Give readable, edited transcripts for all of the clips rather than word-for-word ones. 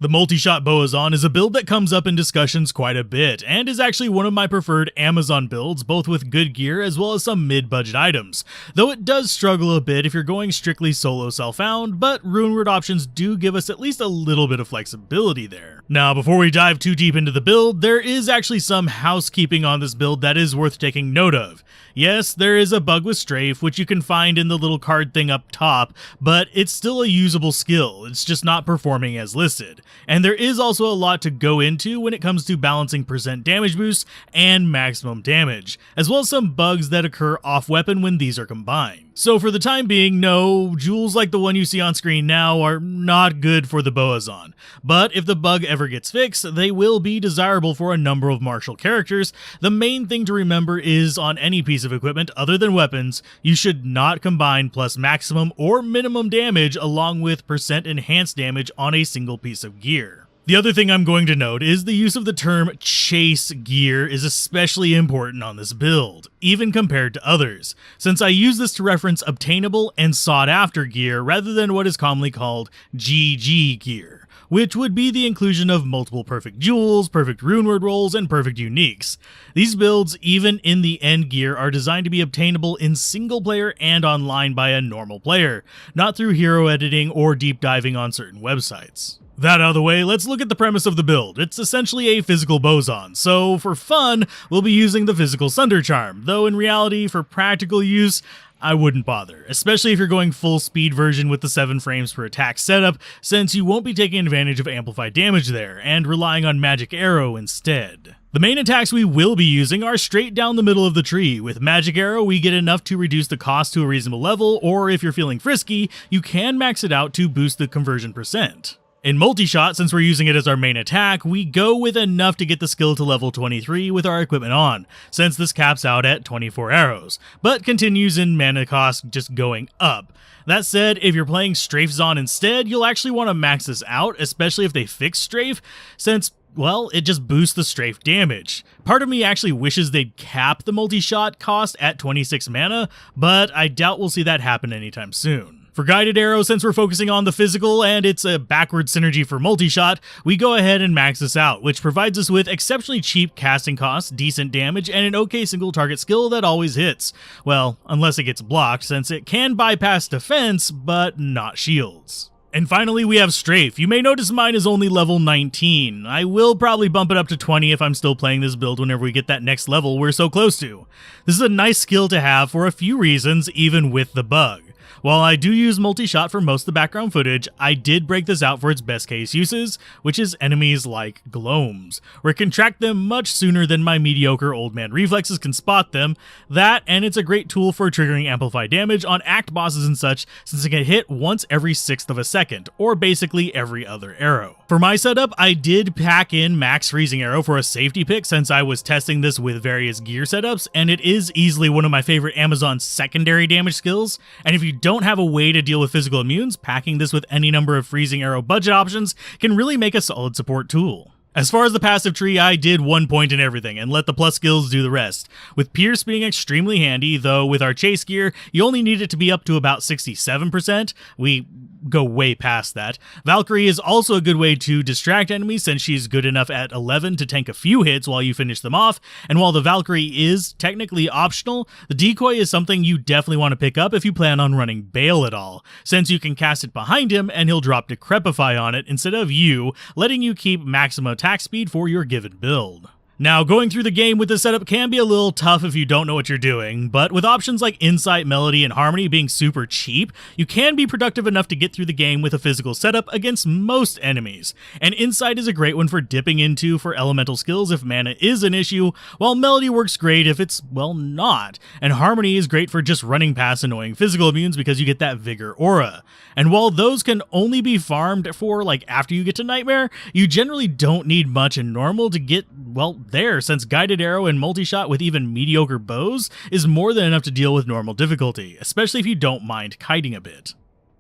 The Multishot Bowazon is a build that comes up in discussions quite a bit, and is actually one of my preferred Amazon builds, both with good gear as well as some mid-budget items, though it does struggle a bit if you're going strictly solo self-found, but runeward options do give us at least a little bit of flexibility there. Now, before we dive too deep into the build, there is actually some housekeeping on this build that is worth taking note of. Yes, there is a bug with strafe, which you can find in the little card thing up top, but it's still a usable skill, it's just not performing as listed. And there is also a lot to go into when it comes to balancing percent damage boost and maximum damage, as well as some bugs that occur off weapon when these are combined. So for the time being, no, jewels like the one you see on screen now are not good for the Bowazon, but if the bug ever gets fixed, they will be desirable for a number of martial characters. The main thing to remember is on any piece of equipment other than weapons, you should not combine plus maximum or minimum damage along with percent enhanced damage on a single piece of gear. The other thing I'm going to note is the use of the term chase gear is especially important on this build, even compared to others, since I use this to reference obtainable and sought after gear rather than what is commonly called GG gear, which would be the inclusion of multiple perfect jewels, perfect runeward rolls, and perfect uniques. These builds, even in the end gear, are designed to be obtainable in single player and online by a normal player, not through hero editing or deep diving on certain websites. That out of the way, let's look at the premise of the build. It's essentially a physical Bowazon, so for fun, we'll be using the physical Sunder Charm, though in reality, for practical use, I wouldn't bother, especially if you're going full speed version with the 7 frames per attack setup, since you won't be taking advantage of amplified damage there, and relying on Magic Arrow instead. The main attacks we will be using are straight down the middle of the tree. With Magic Arrow, we get enough to reduce the cost to a reasonable level, or if you're feeling frisky, you can max it out to boost the conversion percent. In Multishot, since we're using it as our main attack, we go with enough to get the skill to level 23 with our equipment on, since this caps out at 24 arrows, but continues in mana cost just going up. That said, if you're playing Strafezon instead, you'll actually want to max this out, especially if they fix Strafe, since, well, it just boosts the strafe damage. Part of me actually wishes they'd cap the multi-shot cost at 26 mana, but I doubt we'll see that happen anytime soon. For Guided Arrow, since we're focusing on the physical and it's a backward synergy for Multishot, we go ahead and max this out, which provides us with exceptionally cheap casting costs, decent damage, and an okay single target skill that always hits. Well, unless it gets blocked, since it can bypass defense, but not shields. And finally, we have Strafe. You may notice mine is only level 19. I will probably bump it up to 20 if I'm still playing this build whenever we get that next level we're so close to. This is a nice skill to have for a few reasons, even with the bug. While I do use Multishot for most of the background footage, I did break this out for its best case uses, which is enemies like Gloams, where it can track them much sooner than my mediocre old man reflexes can spot them. That, and it's a great tool for triggering amplified damage on act bosses and such, since it can hit once every 1/6 of a second, or basically every other arrow. For my setup, I did pack in Max Freezing Arrow for a safety pick since I was testing this with various gear setups, and it is easily one of my favorite Amazon secondary damage skills, and if you don't have a way to deal with physical immunes, packing this with any number of Freezing Arrow budget options can really make a solid support tool. As far as the passive tree, I did 1 point in everything and let the plus skills do the rest, with Pierce being extremely handy, though with our chase gear, you only need it to be up to about 67%. We go way past that. Valkyrie is also a good way to distract enemies since she's good enough at 11 to tank a few hits while you finish them off, and while the Valkyrie is technically optional, the decoy is something you definitely want to pick up if you plan on running Bale at all, since you can cast it behind him and he'll drop Decrepify on it instead of you, letting you keep maximum attack speed for your given build. Now, going through the game with this setup can be a little tough if you don't know what you're doing, but with options like Insight, Melody, and Harmony being super cheap, you can be productive enough to get through the game with a physical setup against most enemies. And Insight is a great one for dipping into for elemental skills if mana is an issue, while Melody works great if it's, well, not. And Harmony is great for just running past annoying physical immunes because you get that Vigor aura. And while those can only be farmed for, like, after you get to Nightmare, you generally don't need much in normal to get, well, there, since Guided Arrow and Multishot with even mediocre bows is more than enough to deal with normal difficulty, especially if you don't mind kiting a bit.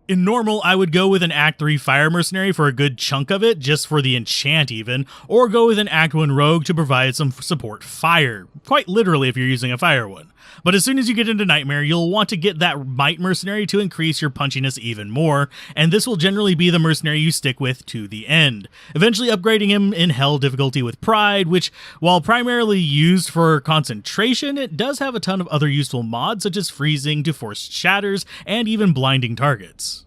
In normal, I would go with an Act 3 Fire Mercenary for a good chunk of it, just for the enchant even, or go with an Act 1 Rogue to provide some support fire, quite literally if you're using a fire one. But as soon as you get into Nightmare, you'll want to get that Might Mercenary to increase your punchiness even more, and this will generally be the mercenary you stick with to the end, eventually upgrading him in Hell difficulty with Pride, which, while primarily used for concentration, it does have a ton of other useful mods such as freezing to forced shatters and even blinding targets.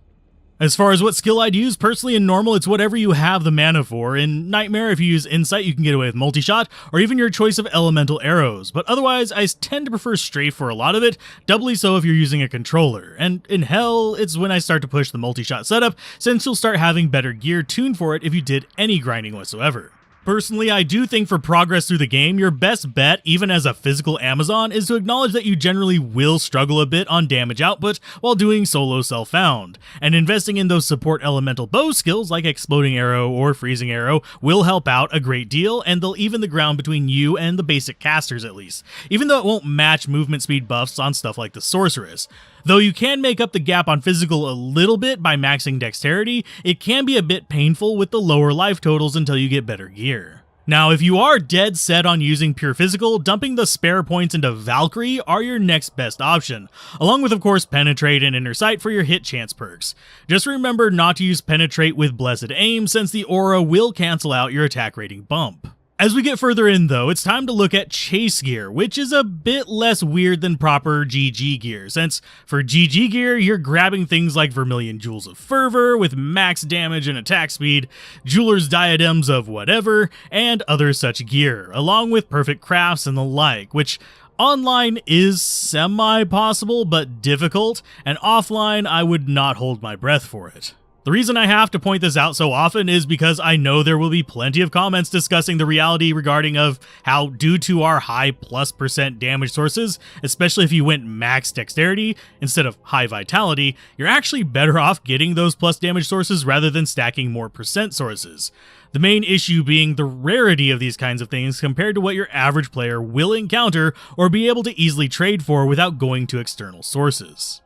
As far as what skill I'd use, personally in normal, it's whatever you have the mana for. In Nightmare, if you use Insight, you can get away with Multishot, or even your choice of elemental arrows, but otherwise, I tend to prefer Strafe for a lot of it, doubly so if you're using a controller. And in Hell, it's when I start to push the Multishot setup, since you'll start having better gear tuned for it if you did any grinding whatsoever. Personally, I do think for progress through the game, your best bet, even as a physical Amazon, is to acknowledge that you generally will struggle a bit on damage output while doing solo self-found, and investing in those support elemental bow skills like Exploding Arrow or Freezing Arrow will help out a great deal, and they'll even the ground between you and the basic casters at least, even though it won't match movement speed buffs on stuff like the Sorceress. Though you can make up the gap on physical a little bit by maxing dexterity, it can be a bit painful with the lower life totals until you get better gear. Now, if you are dead set on using pure physical, dumping the spare points into Valkyrie are your next best option, along with of course Penetrate and Inner Sight for your hit chance perks. Just remember not to use Penetrate with Blessed Aim, since the aura will cancel out your attack rating bump. As we get further in though, it's time to look at chase gear, which is a bit less weird than proper GG gear, since for GG gear, you're grabbing things like Vermilion Jewels of Fervor with max damage and attack speed, Jeweler's Diadems of whatever, and other such gear, along with perfect crafts and the like, which online is semi-possible but difficult, and offline I would not hold my breath for it. The reason I have to point this out so often is because I know there will be plenty of comments discussing the reality regarding of how, due to our high +% damage sources, especially if you went max dexterity instead of high vitality, you're actually better off getting those plus damage sources rather than stacking more percent sources. The main issue being the rarity of these kinds of things compared to what your average player will encounter or be able to easily trade for without going to external sources.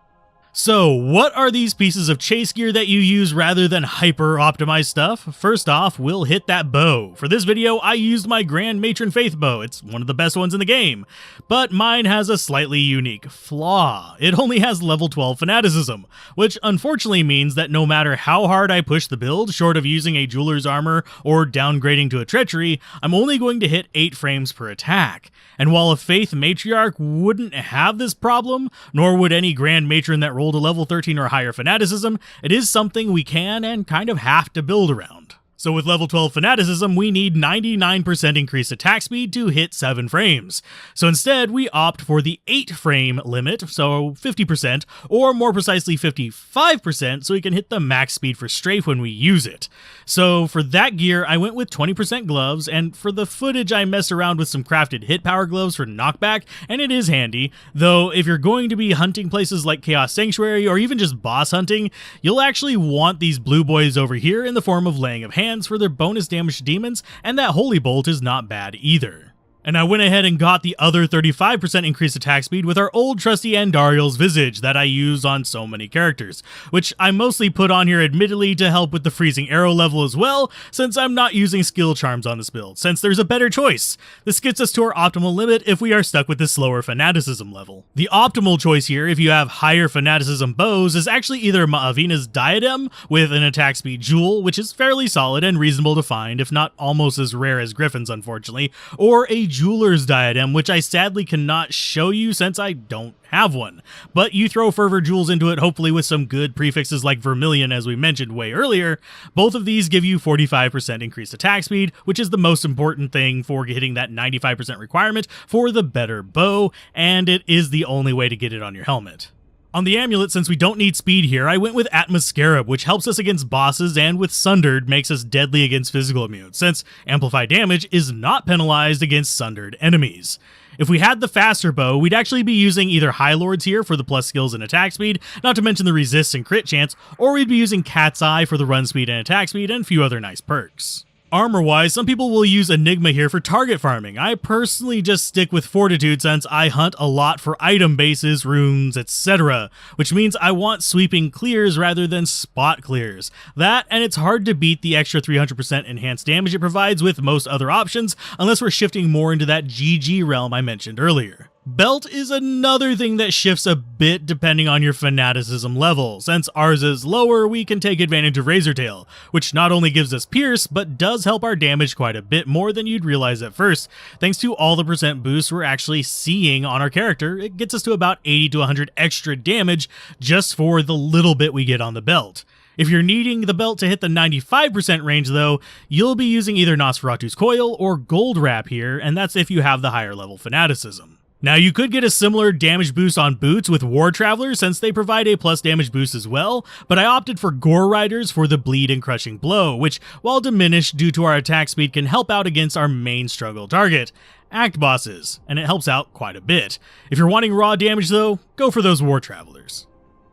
So, what are these pieces of chase gear that you use rather than hyper-optimized stuff? First off, we'll hit that bow. For this video, I used my Grand Matron Faith bow. It's one of the best ones in the game. But mine has a slightly unique flaw. It only has level 12 fanaticism, which unfortunately means that no matter how hard I push the build, short of using a Jeweler's Armor or downgrading to a Treachery, I'm only going to hit 8 frames per attack. And while a Faith Matriarch wouldn't have this problem, nor would any Grand Matron that rolled a level 13 or higher fanaticism, it is something we can and kind of have to build around. So with level 12 fanaticism, we need 99% increased attack speed to hit 7 frames. So instead, we opt for the 8 frame limit, so 50%, or more precisely 55%, so we can hit the max speed for strafe when we use it. So for that gear, I went with 20% gloves, and for the footage, I messed around with some crafted hit power gloves for knockback, and it is handy, though if you're going to be hunting places like Chaos Sanctuary, or even just boss hunting, you'll actually want these blue boys over here in the form of Laying of Hands for their bonus damage to demons, and that Holy Bolt is not bad either. And I went ahead and got the other 35% increased attack speed with our old trusty Andariel's Visage that I use on so many characters, which I mostly put on here admittedly to help with the freezing arrow level as well, since I'm not using skill charms on this build, since there's a better choice. This gets us to our optimal limit if we are stuck with the slower fanaticism level. The optimal choice here, if you have higher fanaticism bows, is actually either Ma'avina's Diadem with an attack speed jewel, which is fairly solid and reasonable to find, if not almost as rare as Griffin's unfortunately, or a Jeweler's Diadem, which I sadly cannot show you since I don't have one. But you throw Fervor Jewels into it, hopefully with some good prefixes like Vermilion as we mentioned way earlier. Both of these give you 45% increased attack speed, which is the most important thing for hitting that 95% requirement for the better bow, and it is the only way to get it on your helmet. On the amulet, since we don't need speed here, I went with Atmos Scarab, which helps us against bosses, and with Sundered makes us deadly against physical immune, since Amplified Damage is not penalized against Sundered enemies. If we had the faster bow, we'd actually be using either High Lords here for the plus skills and attack speed, not to mention the resist and crit chance, or we'd be using Cat's Eye for the run speed and attack speed, and a few other nice perks. Armor-wise, some people will use Enigma here for target farming. I personally just stick with Fortitude since I hunt a lot for item bases, runes, etc., which means I want sweeping clears rather than spot clears. That, and it's hard to beat the extra 300% enhanced damage it provides with most other options, unless we're shifting more into that GG realm I mentioned earlier. Belt is another thing that shifts a bit depending on your fanaticism level. Since ours is lower, we can take advantage of Razortail, which not only gives us Pierce, but does help our damage quite a bit more than you'd realize at first. Thanks to all the percent boosts we're actually seeing on our character, it gets us to about 80 to 100 extra damage just for the little bit we get on the belt. If you're needing the belt to hit the 95% range though, you'll be using either Nosferatu's Coil or Gold Wrap here, and that's if you have the higher level fanaticism. Now, you could get a similar damage boost on boots with War Travelers since they provide a plus damage boost as well, but I opted for Gore Riders for the bleed and crushing blow, which, while diminished due to our attack speed, can help out against our main struggle target, Act Bosses, and it helps out quite a bit. If you're wanting raw damage though, go for those War Travelers.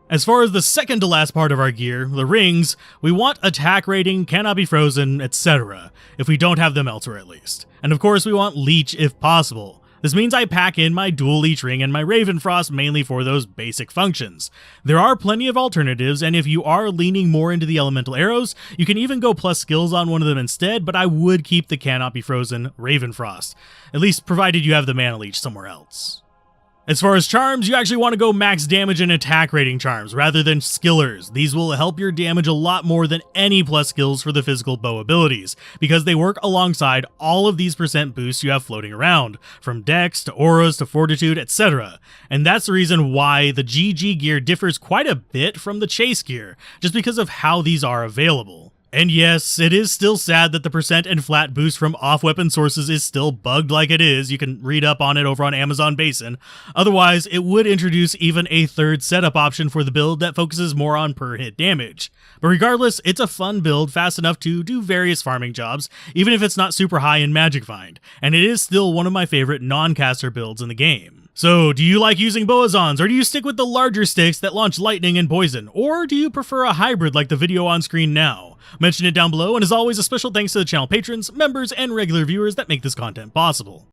As far as the second to last part of our gear, the rings, we want attack rating, cannot be frozen, etc., if we don't have them elsewhere at least. And of course we want leech if possible. This means I pack in my dual leech ring and my Ravenfrost mainly for those basic functions. There are plenty of alternatives, and if you are leaning more into the elemental arrows, you can even go plus skills on one of them instead, but I would keep the cannot be frozen Ravenfrost, at least provided you have the mana leech somewhere else. As far as charms, you actually want to go max damage and attack rating charms rather than skillers. These will help your damage a lot more than any plus skills for the physical bow abilities, because they work alongside all of these percent boosts you have floating around, from dex to auras to fortitude, etc. And that's the reason why the GG gear differs quite a bit from the chase gear, just because of how these are available. And yes, it is still sad that the percent and flat boost from off-weapon sources is still bugged like it is. You can read up on it over on Amazon Basin. Otherwise, it would introduce even a third setup option for the build that focuses more on per-hit damage. But regardless, it's a fun build, fast enough to do various farming jobs, even if it's not super high in Magic Find. And it is still one of my favorite non-caster builds in the game. So, do you like using Bowazons, or do you stick with the larger sticks that launch lightning and poison, or do you prefer a hybrid like the video on screen now? Mention it down below, and as always, a special thanks to the channel patrons, members, and regular viewers that make this content possible.